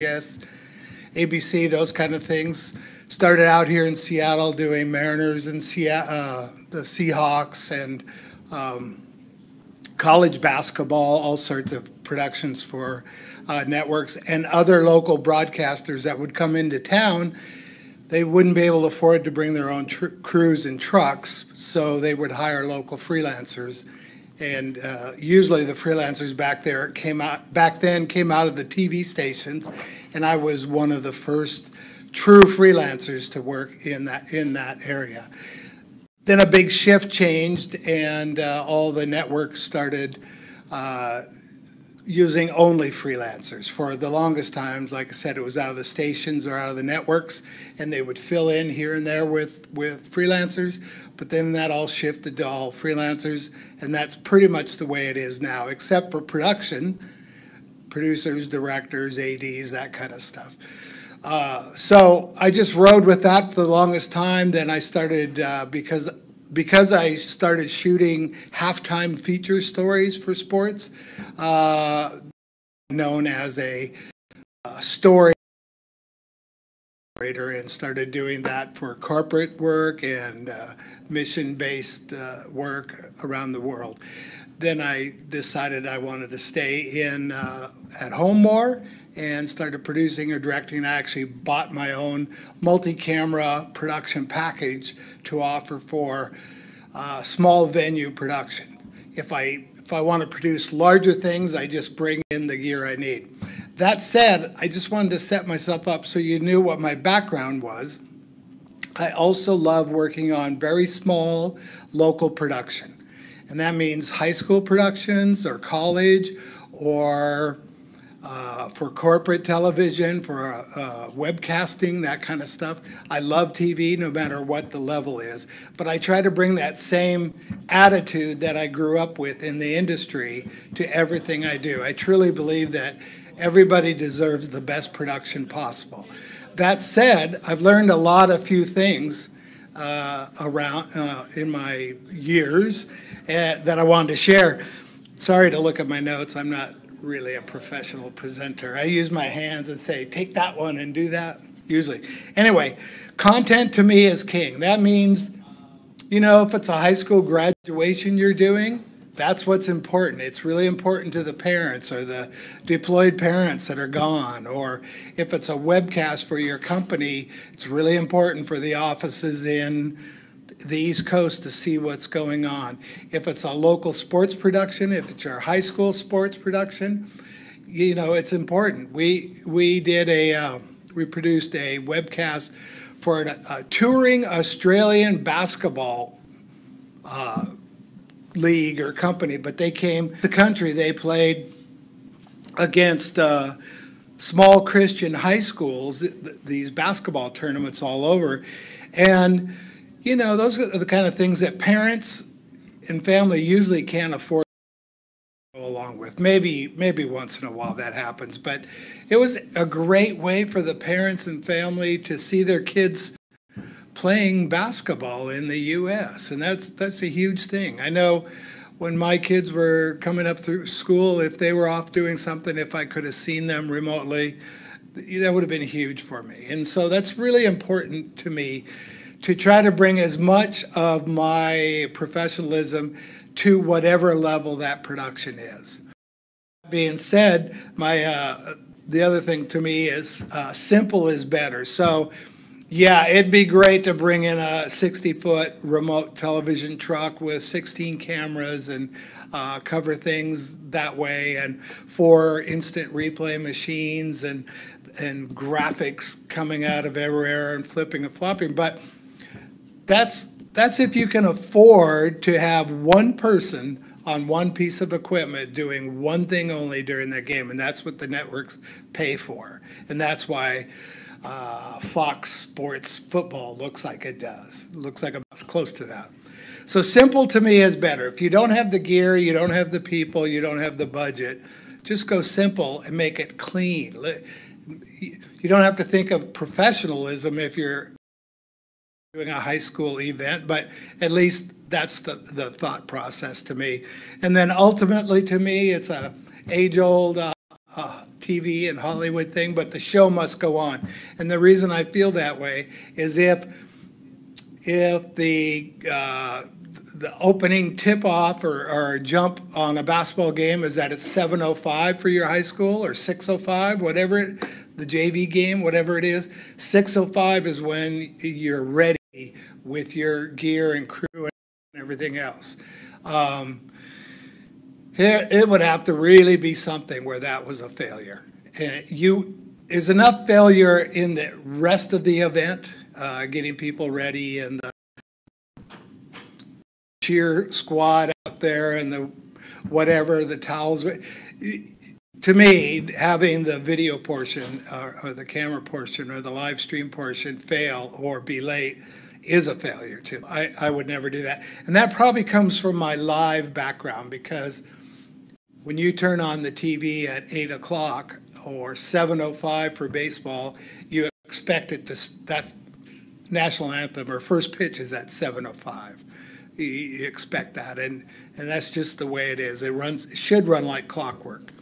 Yes, ABC, those kind of things. Started out here in Seattle doing Mariners and the Seahawks and college basketball, all sorts of productions for networks and other local broadcasters that would come into town. They wouldn't be able to afford to bring their own crews and trucks, so they would hire local freelancers. And usually the freelancers back then came out of the TV stations, and I was one of the first true freelancers to work in that area. Then a big shift changed, and all the networks started using only freelancers. For the longest times, like I said, it was out of the stations or out of the networks, and they would fill in here and there with freelancers, but then that all shifted to all freelancers, and that's pretty much the way it is now, except for production, producers, directors, ADs, that kind of stuff. So I just rode with that for the longest time. Then I started, because I started shooting halftime feature stories for sports, known as a story operator, and started doing that for corporate work and mission-based work around the world. Then I decided I wanted to stay in at home more and started producing or directing. I actually bought my own multi-camera production package to offer for small venue production. If I want to produce larger things, I just bring in the gear I need. That said, I just wanted to set myself up so you knew what my background was. I also love working on very small local production. And that means high school productions or college or for corporate television, for webcasting, that kind of stuff. I love TV no matter what the level is, but I try to bring that same attitude that I grew up with in the industry to everything I do. I truly believe that everybody deserves the best production possible. That said, I've learned a few things around in my years that I wanted to share. Sorry to look at my notes. I'm not really a professional presenter. I use my hands and say, take that one and do that, usually. Anyway, content to me is king. That means, you know, if it's a high school graduation you're doing, that's what's important. It's really important to the parents or the deployed parents that are gone. Or if it's a webcast for your company, it's really important for the offices in the East Coast to see what's going on. If it's a local sports production, if it's your high school sports production, you know, it's important. We produced a webcast for a touring Australian basketball league or company, but they came to the country. They played against small Christian high schools, these basketball tournaments all over, and you know, those are the kind of things that parents and family usually can't afford to go along with. Maybe once in a while that happens, but it was a great way for the parents and family to see their kids playing basketball in the U.S., and that's a huge thing. I know when my kids were coming up through school, if they were off doing something, if I could have seen them remotely, that would have been huge for me. And so that's really important to me, to try to bring as much of my professionalism to whatever level that production is. That being said, the other thing to me is simple is better. So yeah, it'd be great to bring in a 60-foot remote television truck with 16 cameras and cover things that way, and 4 instant replay machines and graphics coming out of everywhere and flipping and flopping. But that's if you can afford to have one person on one piece of equipment doing one thing only during that game, and that's what the networks pay for. And that's why Fox Sports football looks like it does. It looks like it's close to that. So simple to me is better. If you don't have the gear, you don't have the people, you don't have the budget, just go simple and make it clean. You don't have to think of professionalism if you're doing a high school event, but at least that's the thought process to me. And then ultimately to me, it's a age-old TV and Hollywood thing, but the show must go on. And the reason I feel that way is if the opening tip-off or jump on a basketball game is at 7:05 for your high school, or 6:05, whatever, the JV game, whatever it is, 6:05 is when you're ready with your gear and crew and everything else. It would have to really be something where that was a failure. There's enough failure in the rest of the event, getting people ready and the cheer squad out there and the whatever, the towels. To me, having the video portion or the camera portion or the live stream portion fail or be late is a failure too. I would never do that. And that probably comes from my live background, because when you turn on the TV at 8 o'clock or 7:05 for baseball, you expect it to, that national anthem or first pitch is at 7:05. You expect that, and that's just the way it is. It should run like clockwork.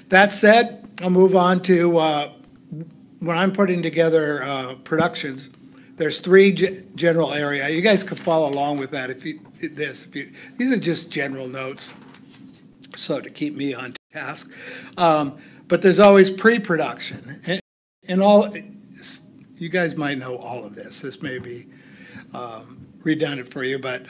That said, I'll move on to when I'm putting together productions. There's three general area. You guys could follow along with that these are just general notes, so to keep me on task. But there's always pre-production, and all. You guys might know all of this. This may be redundant for you, but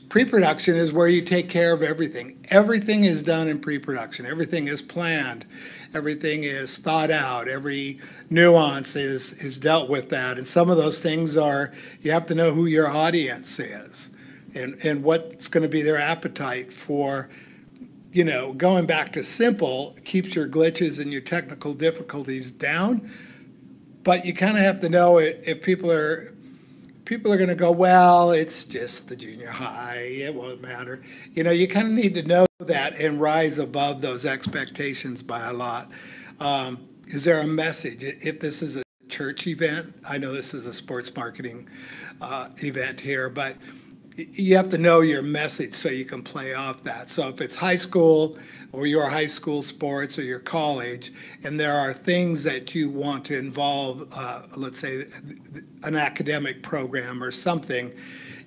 pre-production is where you take care of everything. Everything is done in pre-production. Everything is planned. Everything is thought out. Every nuance is dealt with that. And some of those things are, you have to know who your audience is and what's going to be their appetite for, going back to simple keeps your glitches and your technical difficulties down. But you kind of have to know if people are going to go, well, it's just the junior high, it won't matter. You kind of need to know that and rise above those expectations by a lot. Is there a message? If this is a church event, I know this is a sports marketing event here, but you have to know your message so you can play off that. So if it's high school or your high school sports or your college, and there are things that you want to involve, let's say an academic program or something,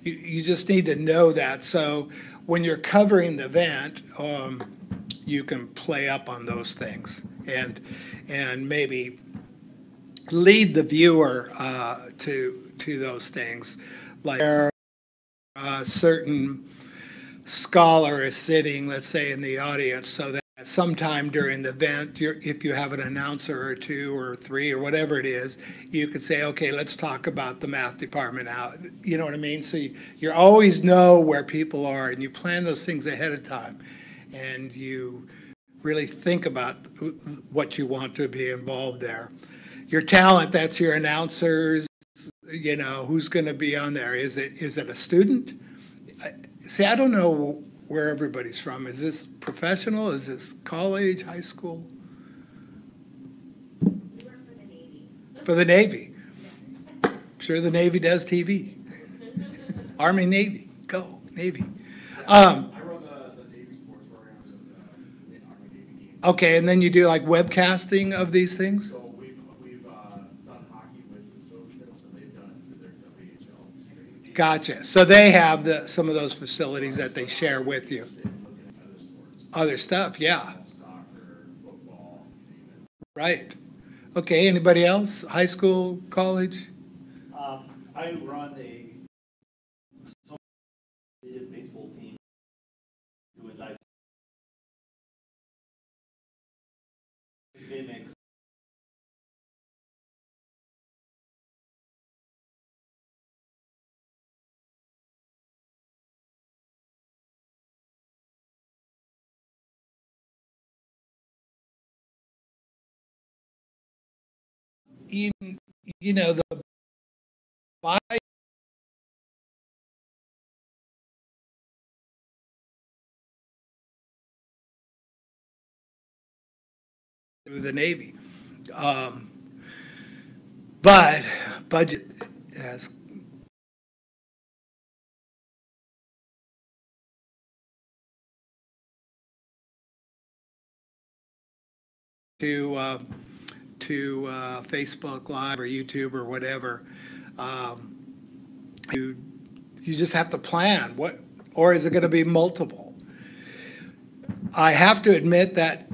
you just need to know that. So when you're covering the event, you can play up on those things and maybe lead the viewer to those things. Like a certain scholar is sitting, let's say, in the audience, so that sometime during the event, if you have an announcer or two or three or whatever it is, you could say, okay, let's talk about the math department out. You know what I mean? So you always know where people are, and you plan those things ahead of time, and you really think about what you want to be involved there. Your talent, that's your announcers. Who's going to be on there? Is it a student? See, I don't know where everybody's from. Is this professional? Is this college, high school? We work for the Navy. For the Navy. I'm sure the Navy does TV. Army, Navy, go, Navy. I run the Navy sports programs in Army Navy games. Okay, and then you do like webcasting of these things? So we've done hockey with the Soviets, so they've done it through their WHL. Gotcha. So they have some of those facilities that they share with you. Other stuff, yeah. Soccer, football. Right. Okay, anybody else? High school, college? I run a baseball team doing live gimmicks. The buy through the Navy. But budget has to Facebook Live or YouTube or whatever. You just have to plan or is it going to be multiple? I have to admit that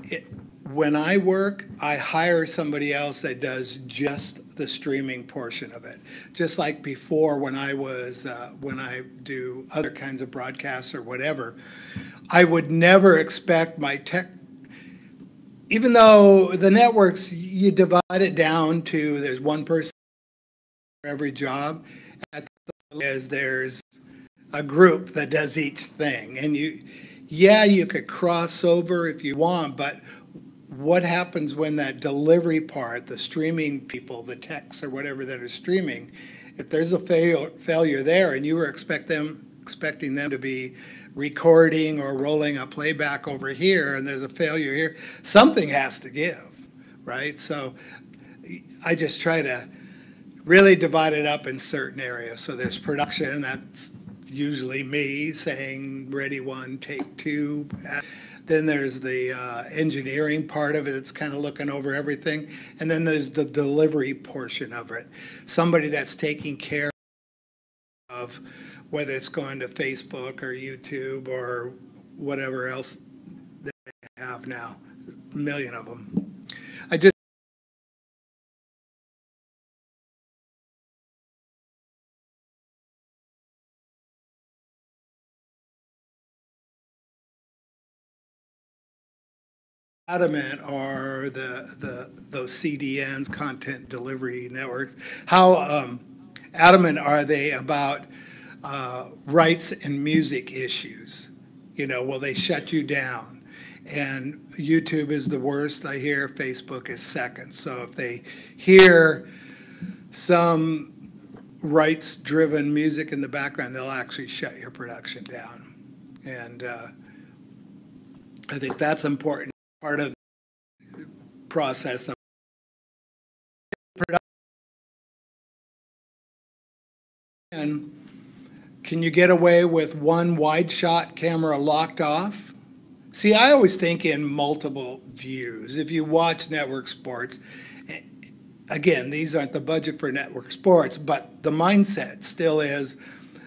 when I work, I hire somebody else that does just the streaming portion of it. Just like before when when I do other kinds of broadcasts or whatever, I would never expect my tech, even though the networks, you divide it down to there's one person for every job, there's a group that does each thing. And you could cross over if you want, but what happens when that delivery part, the streaming people, the techs or whatever that are streaming, if there's a failure there and you were expecting them to be recording or rolling a playback over here and there's a failure here, something has to give, right? So I just try to really divide it up in certain areas. So there's production, that's usually me saying ready one, take two. Then there's the engineering part of it. It's kind of looking over everything. And then there's the delivery portion of it. Somebody that's taking care of whether it's going to Facebook or YouTube or whatever else they have now. A million of them. I just adamant are those CDNs, content delivery networks. How adamant are they about rights and music issues? You know, will they shut you down? And YouTube is the worst, I hear. Facebook is second. So if they hear some rights-driven music in the background, they'll actually shut your production down. And I think that's important. Part of the process of production. And can you get away with one wide shot camera locked off? See, I always think in multiple views. If you watch network sports, again, these aren't the budget for network sports, but the mindset still is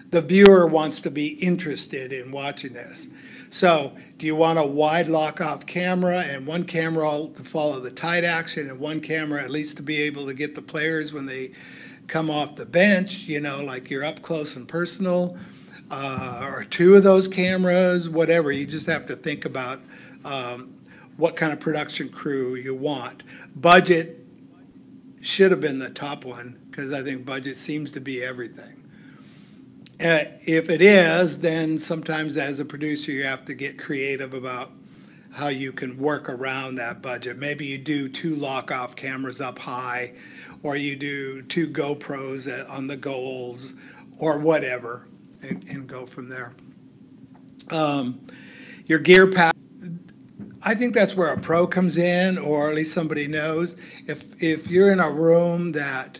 the viewer wants to be interested in watching this. So do you want a wide lock-off camera and one camera to follow the tight action and one camera at least to be able to get the players when they come off the bench, you know, like you're up close and personal, or two of those cameras, whatever. You just have to think about what kind of production crew you want. Budget should have been the top one because I think budget seems to be everything. If it is, then sometimes as a producer you have to get creative about how you can work around that budget. Maybe you do two lock-off cameras up high, or you do two GoPros on the goals, or whatever, and go from there. Your gear pack, I think that's where a pro comes in, or at least somebody knows. If you're in a room that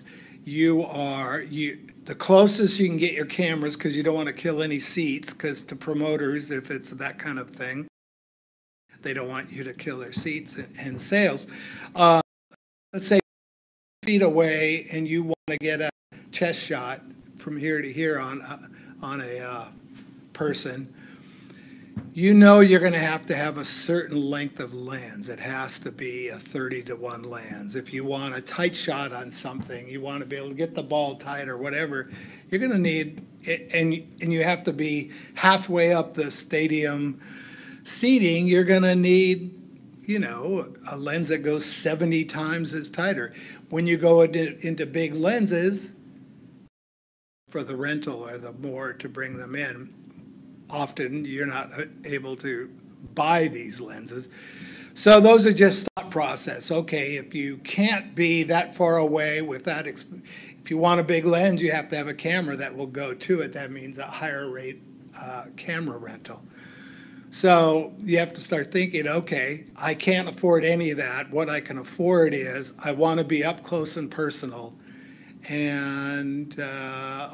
the closest you can get your cameras, because you don't want to kill any seats, because to promoters, if it's that kind of thing, they don't want you to kill their seats in sales. Let's say feet away and you want to get a chest shot from here to here on a person, you know you're going to have a certain length of lens. It has to be a 30-to-1 lens. If you want a tight shot on something, you want to be able to get the ball tight or whatever, you're going to need it, and you have to be halfway up the stadium seating. You're going to need, you know, a lens that goes 70 times as tighter. When you go into big lenses for the rental or the more to bring them in, often you're not able to buy these lenses. So those are just thought process. Okay, if you can't be that far away with that, if you want a big lens, you have to have a camera that will go to it. That means a higher rate camera rental. So you have to start thinking, okay, I can't afford any of that. What I can afford is I want to be up close and personal. And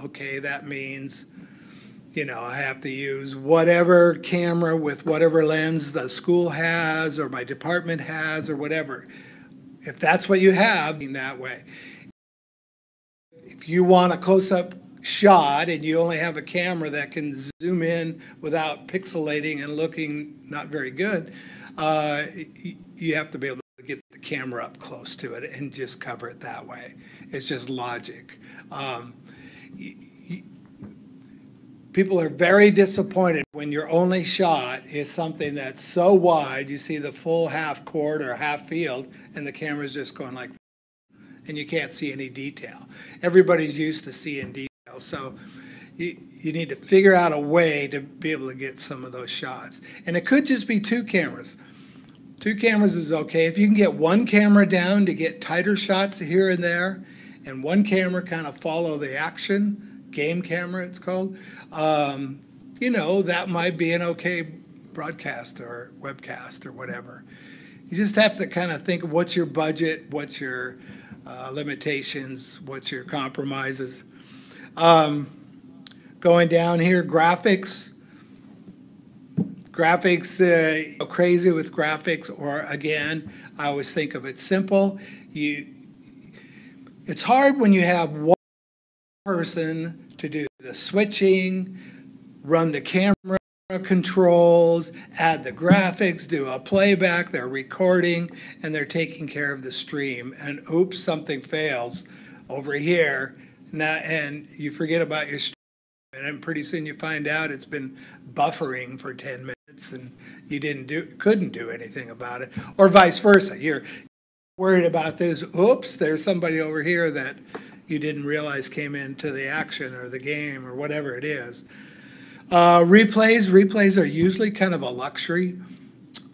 okay, that means, you know, I have to use whatever camera with whatever lens the school has or my department has or whatever. if that's what you have, in that way. If you want a close-up shot and you only have a camera that can zoom in without pixelating and looking not very good, you have to be able to get the camera up close to it and just cover it that way. It's just logic. People are very disappointed when your only shot is something that's so wide, you see the full half court or half field, and the camera's just going like that, and you can't see any detail. Everybody's used to seeing detail, so you need to figure out a way to be able to get some of those shots. And it could just be two cameras. Two cameras is okay. If you can get one camera down to get tighter shots here and there, and one camera kind of follow the action, game camera it's called, you know, that might be an okay broadcast or webcast or whatever. You just have to kind of think of what's your budget, what's your limitations, what's your compromises. Going down here, graphics. Graphics, crazy with graphics, or again, I always think of it simple. It's hard when you have one person to do the switching, run the camera controls, add the graphics, do a playback, they're recording, and they're taking care of the stream. And oops, something fails over here, and you forget about your stream. And then pretty soon you find out it's been buffering for 10 minutes and you couldn't do anything about it. Or vice versa. You're worried about this. Oops, there's somebody over here that you didn't realize came into the action or the game or whatever it is. Replays are usually kind of a luxury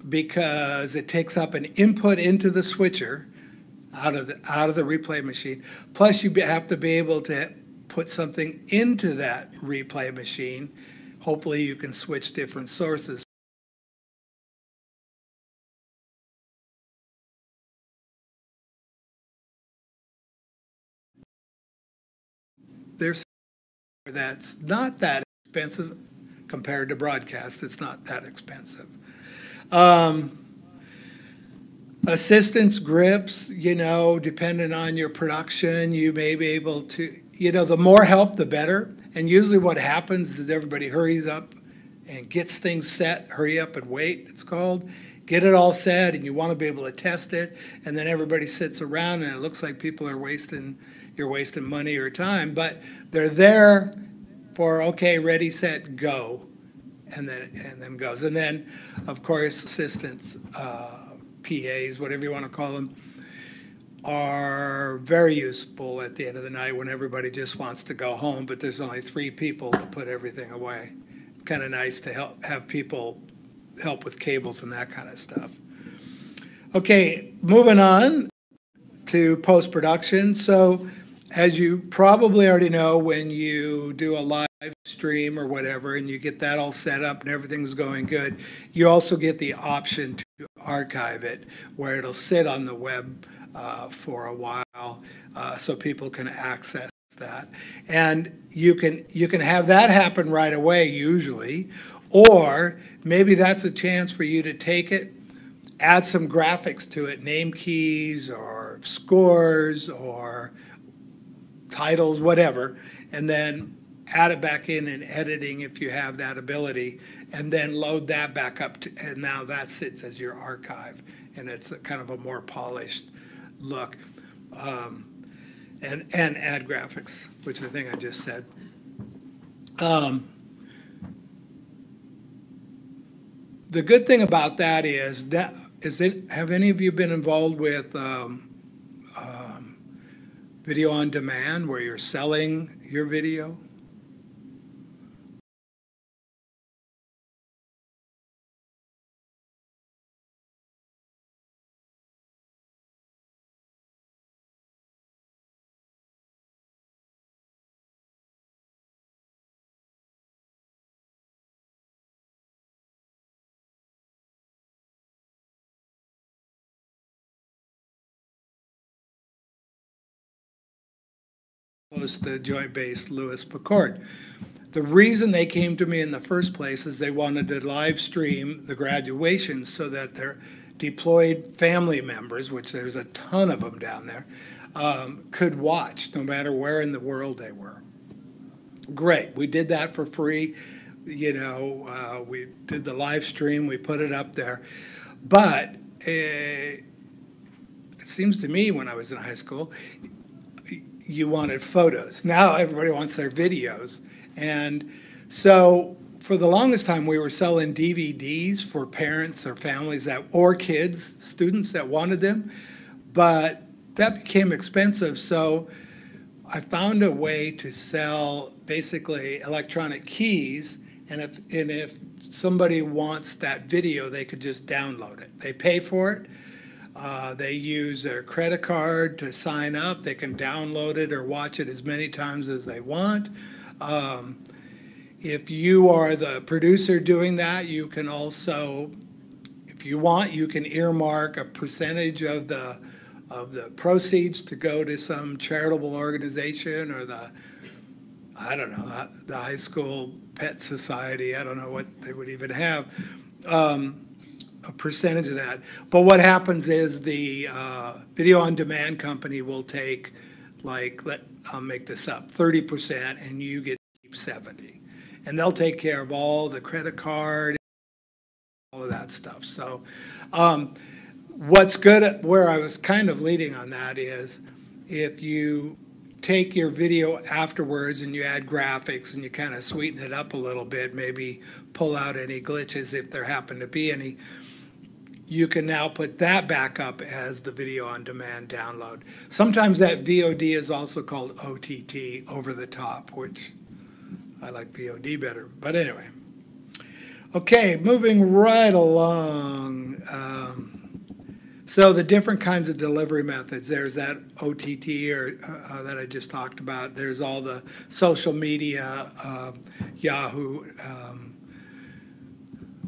because it takes up an input into the switcher out of the replay machine. Plus you have to be able to put something into that replay machine. Hopefully you can switch different sources. There's that's not that expensive compared to broadcast. It's not that expensive. Assistance grips, you know, depending on your production, you may be able to, you know, the more help, the better. And usually what happens is everybody hurries up and gets things set, hurry up and wait, it's called. Get it all set, and you want to be able to test it, and then everybody sits around and it looks like people are you're wasting money or time, but they're there for, okay, ready, set, go, and then goes. And then, of course, assistants, PAs, whatever you want to call them, are very useful at the end of the night when everybody just wants to go home, but there's only 3 people to put everything away. It's kind of nice to have people help with cables and that kind of stuff. Okay, moving on to post-production. So as you probably already know, when you do a live stream or whatever and you get that all set up and everything's going good, you also get the option to archive it where it'll sit on the web for a while so people can access that. And you can have that happen right away usually, or maybe that's a chance for you to take it, add some graphics to it, name keys or scores or titles, whatever, and then add it back in editing if you have that ability, and then load that back up, and now that sits as your archive, and it's a kind of a more polished look. And add graphics, which I think I just said. The good thing about that is have any of you been involved with video on demand where you're selling your video? The Joint Base Lewis Picourt. The reason they came to me in the first place is they wanted to live stream the graduation so that deployed family members, which there's a ton of them down there, could watch no matter where in the world they were. Great. We did that for free. You know, we did the live stream. We put it up there. But it seems to me when I was in high school, you wanted photos. Now everybody wants their videos. And so for the longest time, we were selling DVDs for parents or families that, or kids, students that wanted them. But that became expensive. So I found a way to sell basically electronic keys. And if somebody wants that video, they could just download it. They pay for it. They use their credit card to sign up. They can download it or watch it as many times as they want. If you are the producer doing that, you can also, if you want, you can earmark a percentage of the proceeds to go to some charitable organization or the, I don't know, the high school pet society. I don't know what they would even have. A percentage of that. But what happens is the video on demand company will take, like, I'll make this up, 30%, and you get to keep 70. And they'll take care of all the credit card, all of that stuff. So what's good at where I was kind of leading on that is if you take your video afterwards and you add graphics and you kind of sweeten it up a little bit, maybe pull out any glitches if there happen to be any, you can now put that back up as the video on demand download. Sometimes that VOD is also called OTT, over the top, which I like VOD better. But anyway. Okay, moving right along. So the different kinds of delivery methods. There's that OTT that I just talked about. There's all the social media, Yahoo,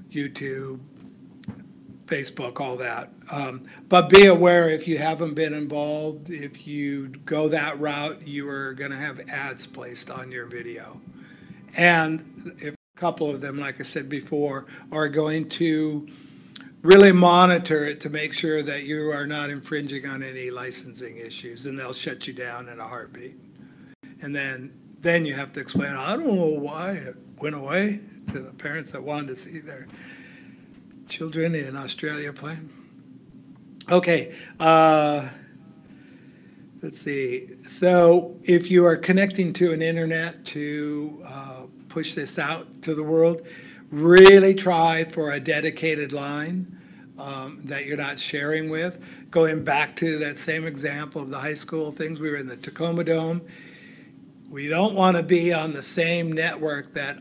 YouTube, Facebook, all that. But be aware, if you haven't been involved, if you go that route, you are going to have ads placed on your video. And if a couple of them, like I said before, are going to really monitor it to make sure that you are not infringing on any licensing issues, and they'll shut you down in a heartbeat. And then you have to explain, I don't know why it went away, to the parents that wanted to see their children in Australia playing. Okay, let's see. So if you are connecting to an internet to push this out to the world, really try for a dedicated line that you're not sharing with. Going back to that same example of the high school things, we were in the Tacoma Dome. We don't want to be on the same network that,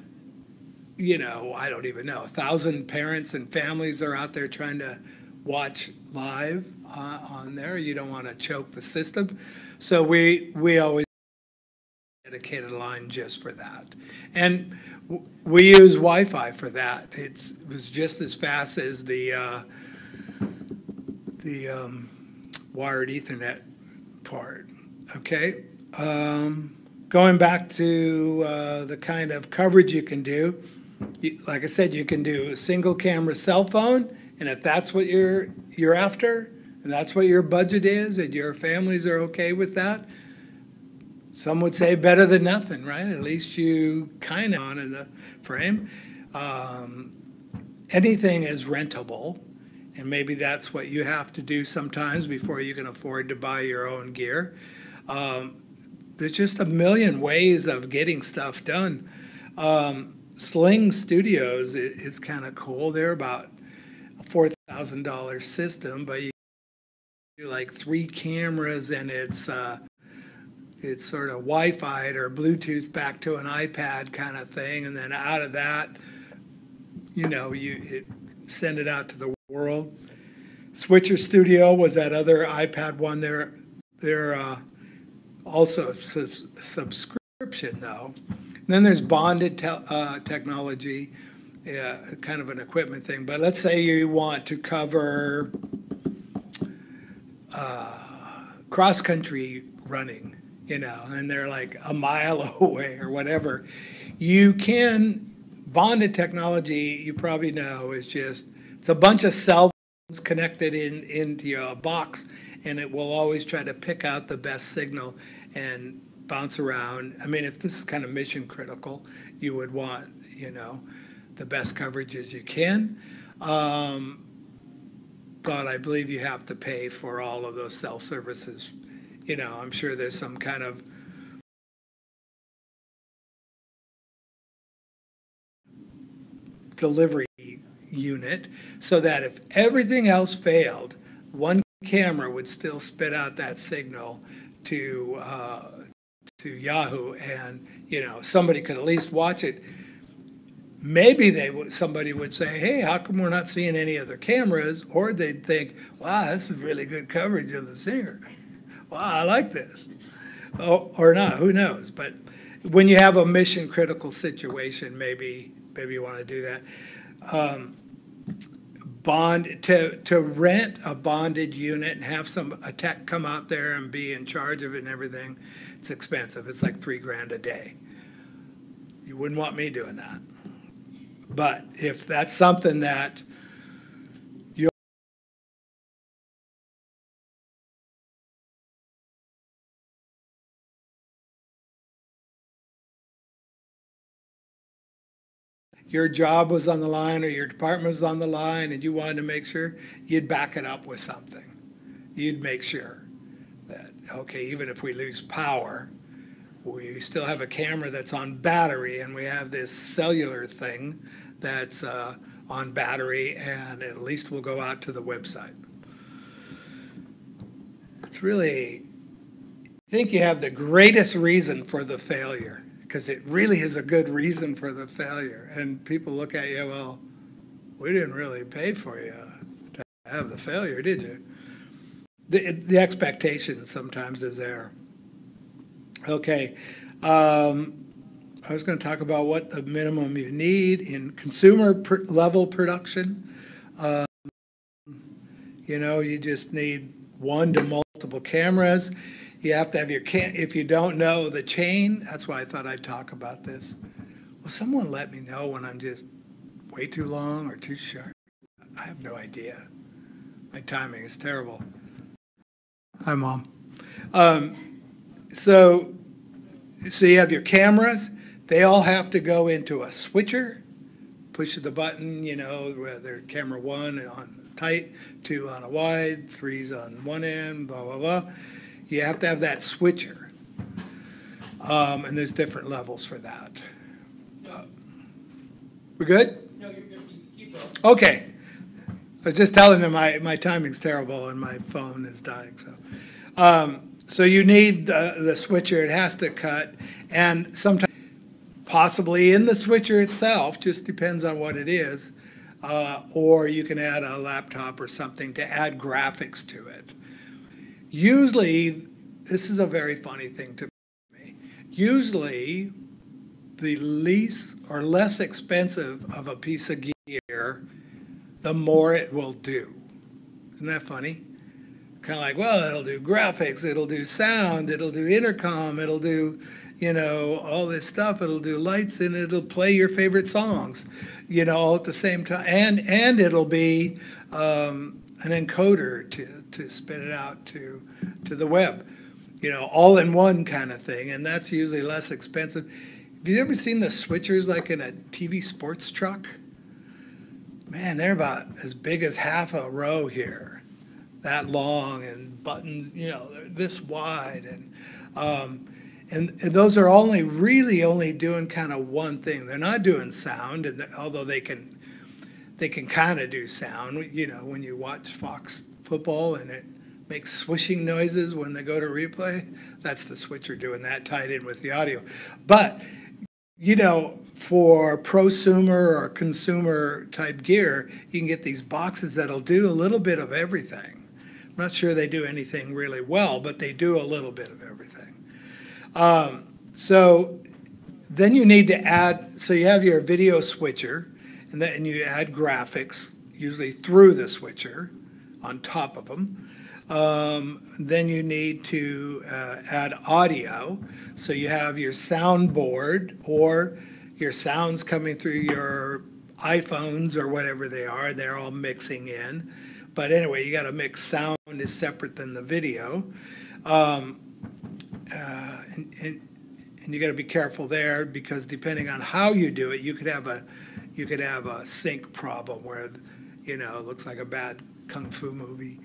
you know, I don't even know, 1,000 parents and families are out there trying to watch live on there. You don't want to choke the system. So we always dedicated a line just for that. And we use Wi-Fi for that. It was just as fast as the wired Ethernet part. Okay. Going back to the kind of coverage you can do, like I said, you can do a single camera cell phone, and if that's what you're after, and that's what your budget is, and your families are okay with that, some would say better than nothing, right? At least you kind of on in the frame. Anything is rentable, and maybe that's what you have to do sometimes before you can afford to buy your own gear. There's just a million ways of getting stuff done. Sling Studios is kind of cool. They're about a $4,000 system, but you do like 3 cameras, and it's sort of Wi-Fi or Bluetooth back to an iPad kind of thing, and then out of that, you know, you send it out to the world. Switcher Studio was that other iPad one. They're also subscription though. And then there's bonded technology, kind of an equipment thing. But let's say you want to cover cross-country running, you know, and they're like a mile away or whatever. You can, bonded technology, you probably know, is just, it's a bunch of cell connected into a box, and it will always try to pick out the best signal and bounce around. I mean, if this is kind of mission critical, you would want, you know, the best coverage as you can. But I believe you have to pay for all of those cell services. You know, I'm sure there's some kind of delivery unit so that if everything else failed, one camera would still spit out that signal to Yahoo, and you know, somebody could at least watch it. Maybe somebody would say, hey, how come we're not seeing any other cameras? Or they'd think, wow, this is really good coverage of the singer. Wow, I like this. Oh, or not, who knows? But when you have a mission critical situation, maybe you want to do that. To rent a bonded unit and have a tech come out there and be in charge of it and everything, it's expensive. It's like $3,000 a day. You wouldn't want me doing that. But if that's something that your job was on the line or your department was on the line and you wanted to make sure, you'd back it up with something. You'd make sure that, okay, even if we lose power, we still have a camera that's on battery, and we have this cellular thing that's on battery, and at least we'll go out to the website. It's really, I think you have the greatest reason for the failure, because it really is a good reason for the failure. And people look at you, well, we didn't really pay for you to have the failure, did you? The expectation sometimes is there. Okay, I was going to talk about what the minimum you need in consumer level production. You know, you just need 1 to multiple cameras. You have to have your if you don't know the chain, that's why I thought I'd talk about this. Will someone let me know when I'm just way too long or too short? I have no idea. My timing is terrible. Hi, Mom. So you have your cameras. They all have to go into a switcher. Push the button, you know, whether camera 1 on tight, 2 on a wide, 3's on one end, blah, blah, blah. You have to have that switcher. And there's different levels for that. We good? No, you're good. Keep going. Okay. I was just telling them my timing's terrible and my phone is dying. So you need the switcher. It has to cut. And sometimes possibly in the switcher itself, just depends on what it is. Or you can add a laptop or something to add graphics to it. Usually, this is a very funny thing to me. Usually, the least or less expensive of a piece of gear, the more it will do. Isn't that funny? Kind of like, well, it'll do graphics, it'll do sound, it'll do intercom, it'll do, you know, all this stuff. It'll do lights and it'll play your favorite songs, you know, all at the same time. And it'll be an encoder to spit it out to the web, you know, all in one kind of thing. And that's usually less expensive. Have you ever seen the switchers like in a TV sports truck? Man, they're about as big as half a row here, that long, and buttons, you know, they're this wide. And those are really only doing kind of one thing. They're not doing sound, and although they can kind of do sound. You know, when you watch Fox football and it makes swishing noises when they go to replay, that's the switcher doing that, tied in with the audio. But you know, for prosumer or consumer type gear, you can get these boxes that'll do a little bit of everything. I'm not sure they do anything really well, but they do a little bit of everything. So then you need to add, so you have your video switcher, and then you add graphics, usually through the switcher, on top of them. Then you need to add audio. So you have your soundboard or your sounds coming through your iPhones or whatever they are. They're all mixing in. But anyway, you got to mix sound is separate than the video. And you got to be careful there, because depending on how you do it, you could have a sync problem where, you know, it looks like a bad kung fu movie.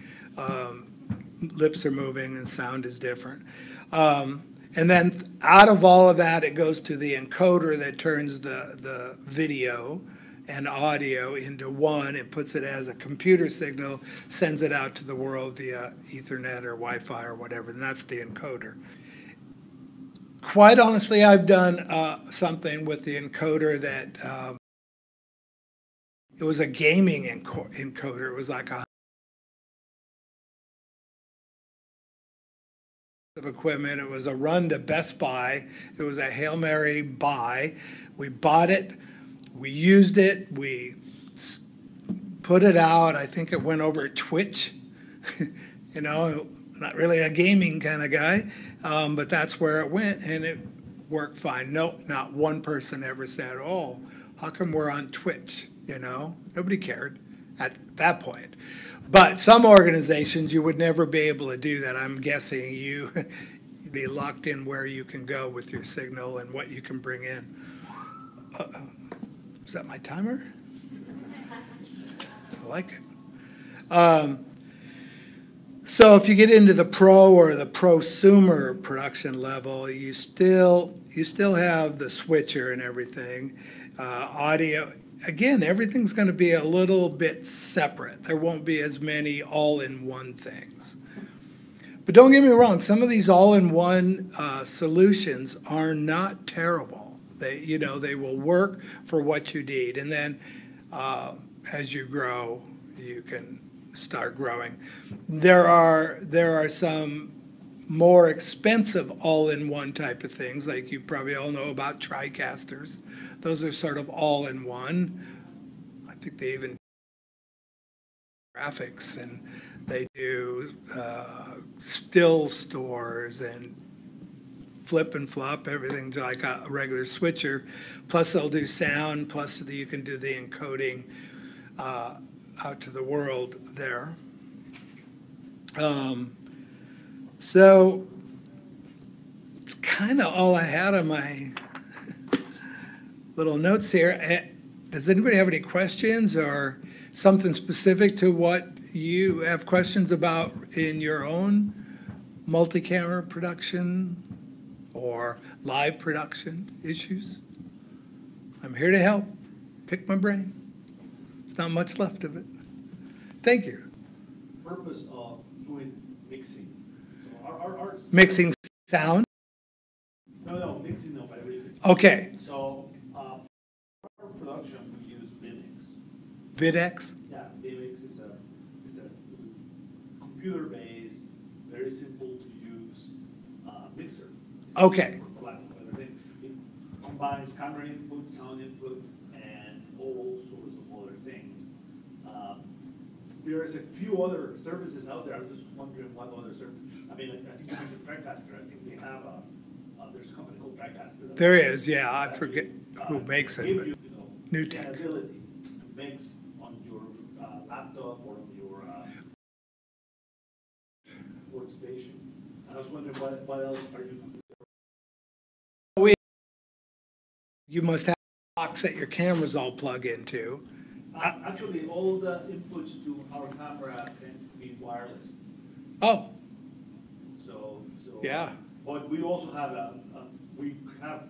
Lips are moving and sound is different. And then out of all of that, it goes to the encoder that turns the video and audio into one. It puts it as a computer signal, sends it out to the world via Ethernet or Wi-Fi or whatever, and that's the encoder. Quite honestly, I've done something with the encoder that it was a gaming encoder. It was like a of equipment. It was a run to Best Buy. It was a Hail Mary buy. We bought it. We used it. We put it out. I think it went over Twitch. You know, not really a gaming kind of guy, but that's where it went, and it worked fine. No, not one person ever said, "Oh, how come we're on Twitch?" You know, nobody cared at that point. But some organizations, you would never be able to do that. I'm guessing you'd be locked in where you can go with your signal and what you can bring in. Is that my timer? I like it. So if you get into the pro or the prosumer production level, you still have the switcher and everything. Audio. Again, everything's going to be a little bit separate. There won't be as many all-in-one things. But don't get me wrong, some of these all-in-one solutions are not terrible. They will work for what you need. And then as you grow, you can start growing. There are some more expensive all-in-one type of things, like you probably all know about TriCasters. Those are sort of all-in-one. I think they even do graphics, and they do still stores and flip and flop, everything's like a regular switcher. Plus they'll do sound, plus you can do the encoding out to the world there. So it's kind of all I had on my little notes here. Does anybody have any questions or something specific to what you have questions about in your own multi-camera production or live production issues? I'm here to help. Pick my brain. There's not much left of it. Thank you. Purpose of doing mixing. So our Mixing sound? No, mixing of everything. Okay. So our production, we use Vimix. VidX? Yeah, Vimix is a computer-based, very simple to use mixer. It's Okay. for lack of a better thing. It combines camera input, sound input, and all sorts of other things. There's a few other services out there. I'm just wondering what other services. I mean, I think you mentioned TriCaster. I think they have there's a company called TriCaster. There is, yeah. I forget who makes it, Give but you, new tech. the ability to mix on your laptop or on your workstation. I was wondering what else are you doing? You must have a box that your cameras all plug into. Actually, all the inputs to our camera can be wireless. Oh, So. yeah. But we also have we have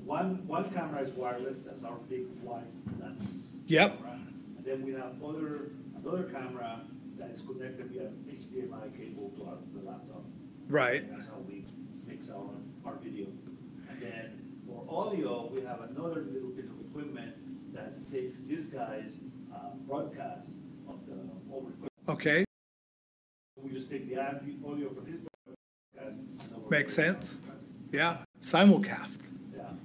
one camera is wireless. That's our big white lens. Yep. Camera. And then we have another camera that is connected via HDMI cable to the laptop. Right. And that's how we mix our video. And then for audio, we have another little piece of equipment that takes this guy's broadcast of the over. Okay. We just take the audio from his broadcast. and over Makes the sense. broadcast. Yeah. Simulcast. Yeah.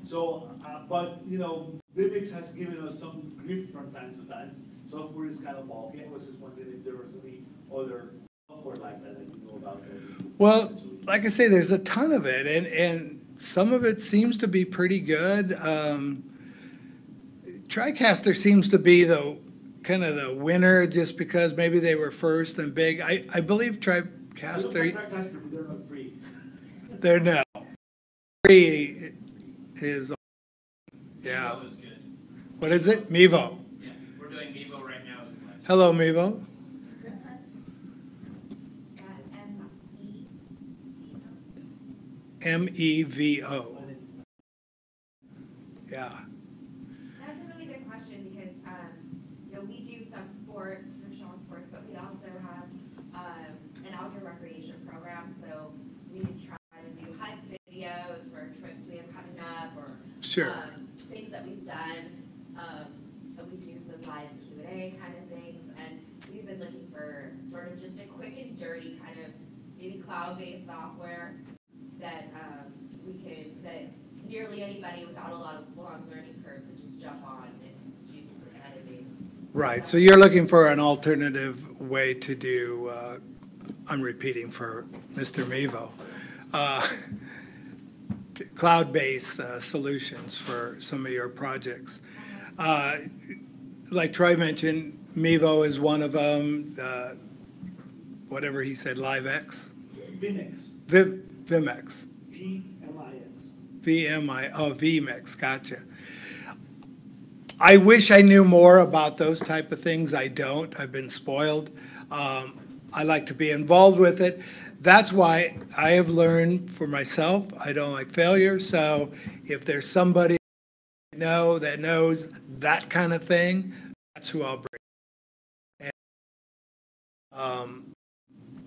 So, but, Vimix has given us some grief from time to time. Software is kind of bulky. I was just wondering if there was any other software like that you know about. Well, like I say, there's a ton of it, and some of it seems to be pretty good. TriCaster seems to be the kind of the winner just because maybe they were first and big. I believe I don't TriCaster, like Tricaster, but they're not free. they're no. Free is, yeah. Mevo is good. What is it? Mevo. Yeah, we're doing Mevo right now as a class. Hello, Mevo. MEVO. Yeah. That's a really good question because, we do some sports, traditional sports, but we also have, an outdoor recreation program. So we try to do hike videos for trips we have coming up or, Sure. things that we've done. And we do some live Q&A kind of things. And we've been looking for sort of just a quick and dirty kind of maybe cloud-based software that, that nearly anybody without a lot of long learning curve could just jump on and use it for editing. Right, so you're looking for an alternative way to do, I'm repeating for Mr. Mevo, cloud-based solutions for some of your projects. Like Troy mentioned, Mevo is one of them, whatever he said, LiveX? Vmix. Vimix. VMIX. VMix, gotcha. I wish I knew more about those type of things. I don't. I've been spoiled. I like to be involved with it. That's why I have learned for myself, I don't like failure. So if there's somebody I know that knows that kind of thing, that's who I'll bring. And,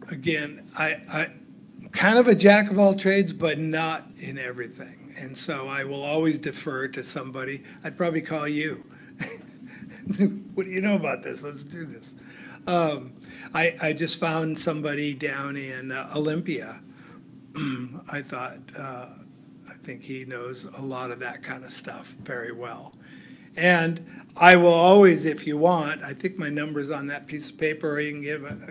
again, I'm kind of a jack of all trades, but not in everything. And so I will always defer to somebody. I'd probably call you. What do you know about this? Let's do this. I just found somebody down in Olympia. I think he knows a lot of that kind of stuff very well. And I will always, if you want, I think my number's on that piece of paper, or you can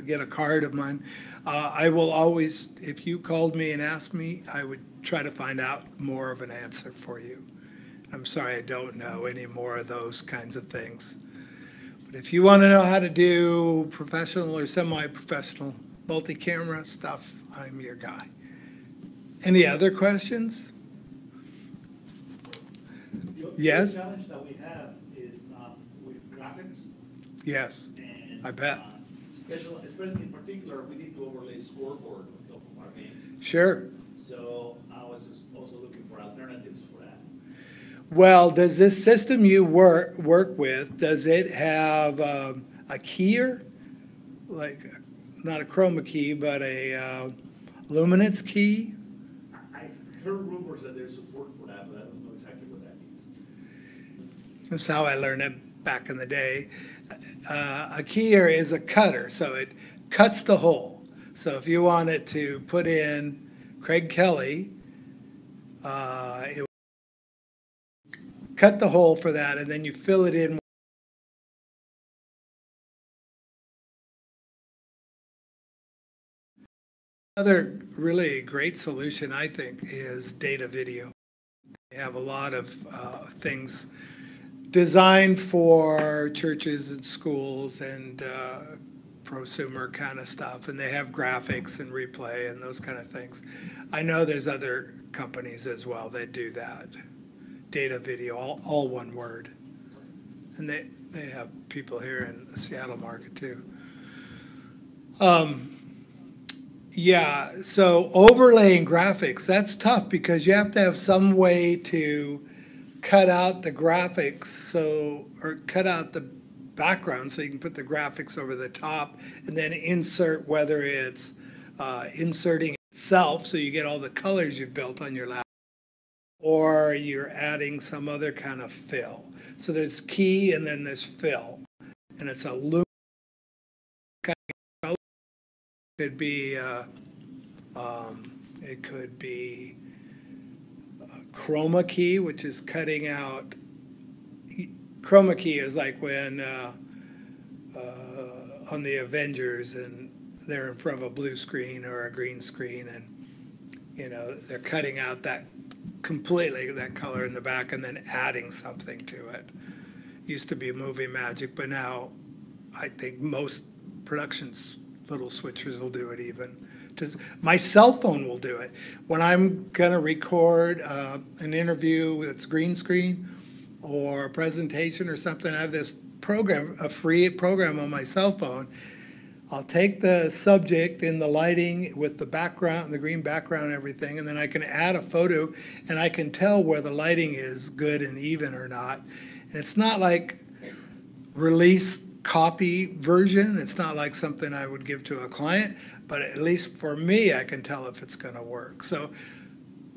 get a card of mine. I will always, if you called me and asked me, I would try to find out more of an answer for you. I'm sorry I don't know any more of those kinds of things. But if you want to know how to do professional or semi-professional multi-camera stuff, I'm your guy. Any other questions? Yes? The challenge that we have is with graphics. Yes, And, I bet. Especially in particular, we need to overlay scoreboard on top of our games. Sure. So I was just also looking for alternatives for that. Well, does this system you work with, does it have a keyer? Like, not a chroma key, but a luminance key? I heard rumors that there's support for that, but I don't know exactly what that means. That's how I learned it back in the day. A keyer is a cutter, so it cuts the hole. So if you wanted to put in Craig Kelly, it would cut the hole for that, and then you fill it in. Another really great solution, I think, is data video. They have a lot of things designed for churches and schools and prosumer kind of stuff, and they have graphics and replay and those kind of things. I know there's other companies as well that do that. Data video, all one word. And they have people here in the Seattle market too. Yeah, so overlaying graphics, that's tough because you have to have some way to cut out the graphics, or cut out the background so you can put the graphics over the top and then insert, whether it's inserting itself so you get all the colors you've built on your laptop, or you're adding some other kind of fill. So there's key and then there's fill. And it's a loop. It could be chroma key, which is cutting out. Chroma key is like when on the Avengers and they're in front of a blue screen or a green screen, and they're cutting out that completely, that color in the back, and then adding something to it. Used to be movie magic, but now I think most productions, little switchers will do it even. Just, my cell phone will do it. When I'm gonna record an interview that's green screen or a presentation or something, I have this program, a free program on my cell phone. I'll take the subject and the lighting with the background, the green background and everything, and then I can add a photo and I can tell where the lighting is good and even or not. And it's not like release copy version. It's not like something I would give to a client, but at least for me, I can tell if it's gonna work. So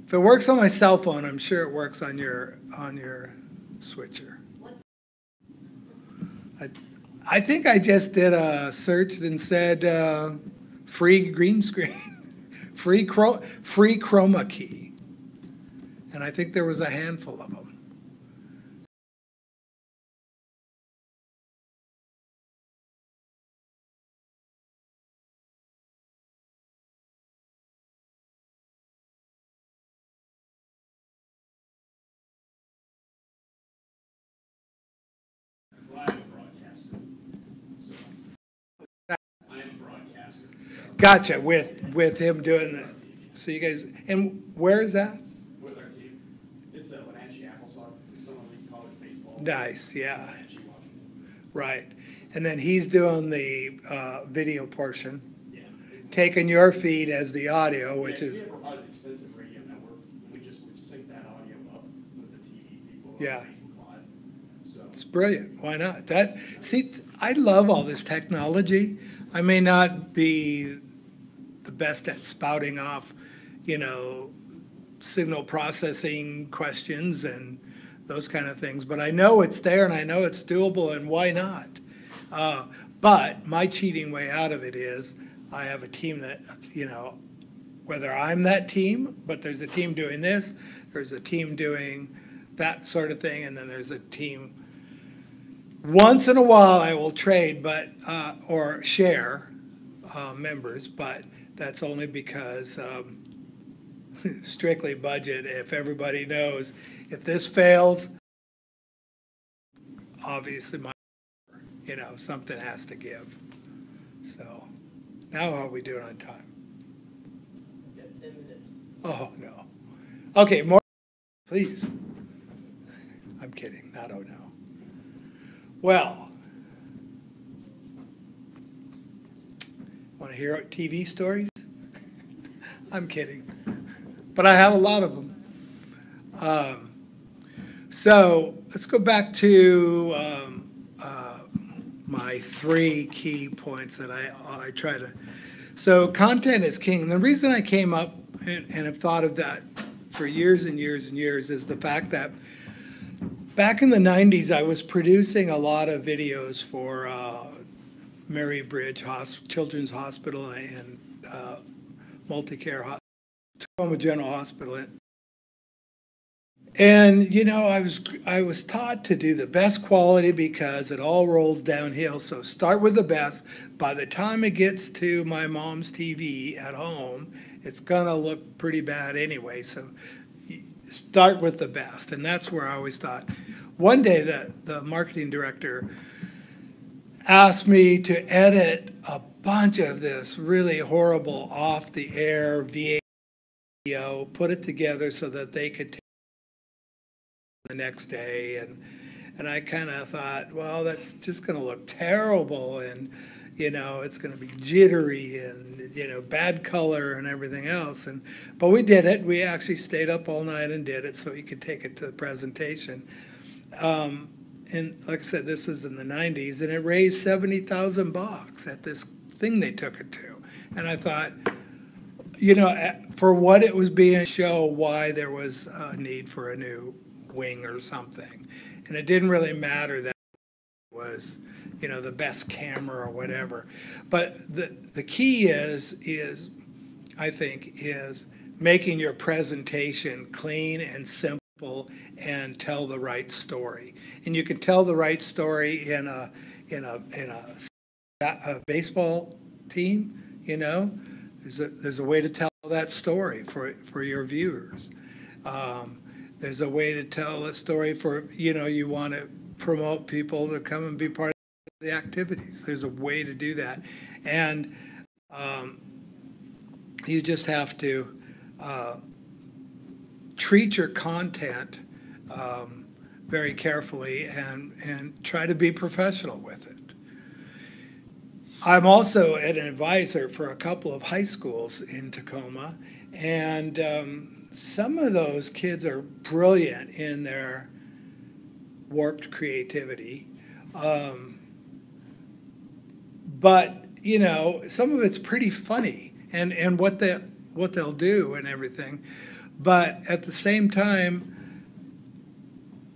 if it works on my cell phone, I'm sure it works on your switcher. I think I just did a search and said free green screen, free chroma key. And I think there was a handful of them. Well, I'm a broadcaster, so I am a broadcaster. So Gotcha, with him doing the, so you guys, and where is that? with our team, it's a Wenatchee Applesauce. It's a summer league college baseball. Nice, yeah, Wenatchee, Washington. right. And then he's doing the video portion, Yeah. taking your feed as the audio, which Yeah, is, we have an extensive radio network, and we sync that audio up with the TV people. Yeah. On Facebook Live. So. it's brilliant, why not? That, see, I love all this technology. I may not be the best at spouting off, you know, signal processing questions and those kind of things, but I know it's there and I know it's doable, and why not? But my cheating way out of it is I have a team that, you know, whether I'm that team, but there's a team doing this, there's a team doing that sort of thing, and then there's a team. Once in a while I will trade, but, or share members, but that's only because strictly budget. If everybody knows, if this fails, obviously my, you know, something has to give. So now how are we doing on time? Got 10 minutes. Oh, no. Okay, more, please. I'm kidding, I don't know. Well, want to hear TV stories? I'm kidding, but I have a lot of them. So let's go back to my 3 key points that I try to. So content is king. And the reason I came up and have thought of that for years and years and years is the fact that back in the 90s, I was producing a lot of videos for Mary Bridge Children's Hospital and Multicare Tacoma General Hospital. And, you know, I was taught to do the best quality because it all rolls downhill. So start with the best. By the time it gets to my mom's TV at home, it's going to look pretty bad anyway. So start with the best. And that's where I always thought. One day the marketing director asked me to edit a bunch of this really horrible off-the-air video, put it together so that they could take the next day, and I kind of thought, well, that's just going to look terrible, and you know, it's going to be jittery and, you know, bad color and everything else. But we did it. We actually stayed up all night and did it so you could take it to the presentation. And like I said, this was in the 90s, and it raised $70,000 at this thing they took it to. And I thought, you know, for what it was being, show why there was a need for a new wing or something. And it didn't really matter that it was, you know, the best camera or whatever. But the key is I think, is making your presentation clean and simple and tell the right story. And you can tell the right story in a baseball team, you know. There's a way to tell that story for your viewers. There's a way to tell a story for, you know, you want to promote people to come and be part of the activities. There's a way to do that. And you just have to treat your content very carefully and try to be professional with it. I'm also an advisor for a couple of high schools in Tacoma, and some of those kids are brilliant in their warped creativity. But, you know, some of it's pretty funny and what they'll do and everything. But at the same time,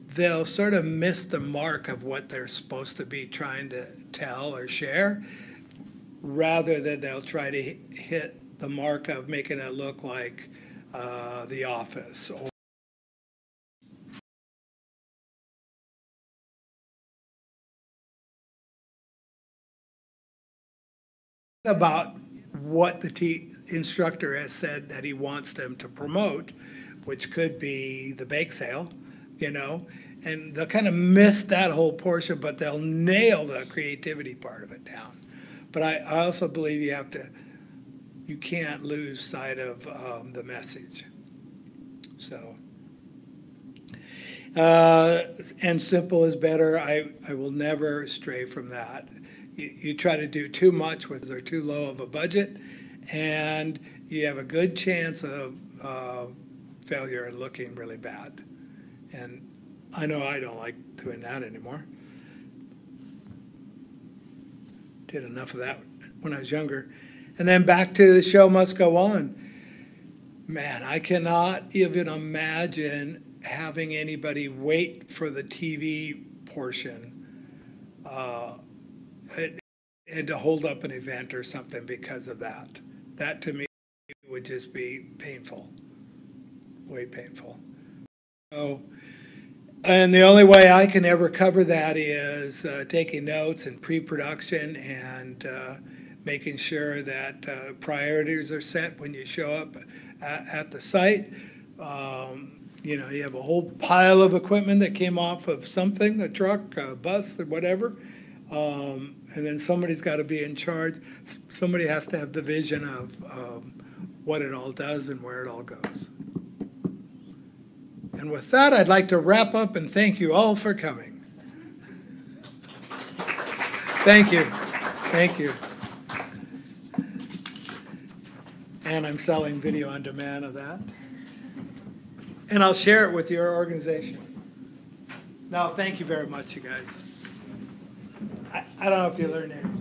they'll sort of miss the mark of what they're supposed to be trying to tell or share, rather than they'll try to hit the mark of making it look like The Office. Or about what the instructor has said that he wants them to promote, which could be the bake sale, you know, and they'll kind of miss that whole portion, but they'll nail the creativity part of it down. But I also believe you can't lose sight of the message. So, and simple is better. I will never stray from that. You try to do too much with or too low of a budget, and you have a good chance of failure and looking really bad. And I know I don't like doing that anymore. Did enough of that when I was younger. And then back to the show must go on. Man, I cannot even imagine having anybody wait for the TV portion and to hold up an event or something because of that. That to me would just be painful, way painful. So, and the only way I can ever cover that is taking notes and pre-production and making sure that priorities are set when you show up at the site. You know, you have a whole pile of equipment that came off of something, a truck, a bus, or whatever. And then somebody's got to be in charge. Somebody has to have the vision of what it all does and where it all goes. And with that, I'd like to wrap up and thank you all for coming. Thank you. Thank you. And I'm selling video on demand of that. And I'll share it with your organization. Now, thank you very much, you guys. I don't know if you learned anything.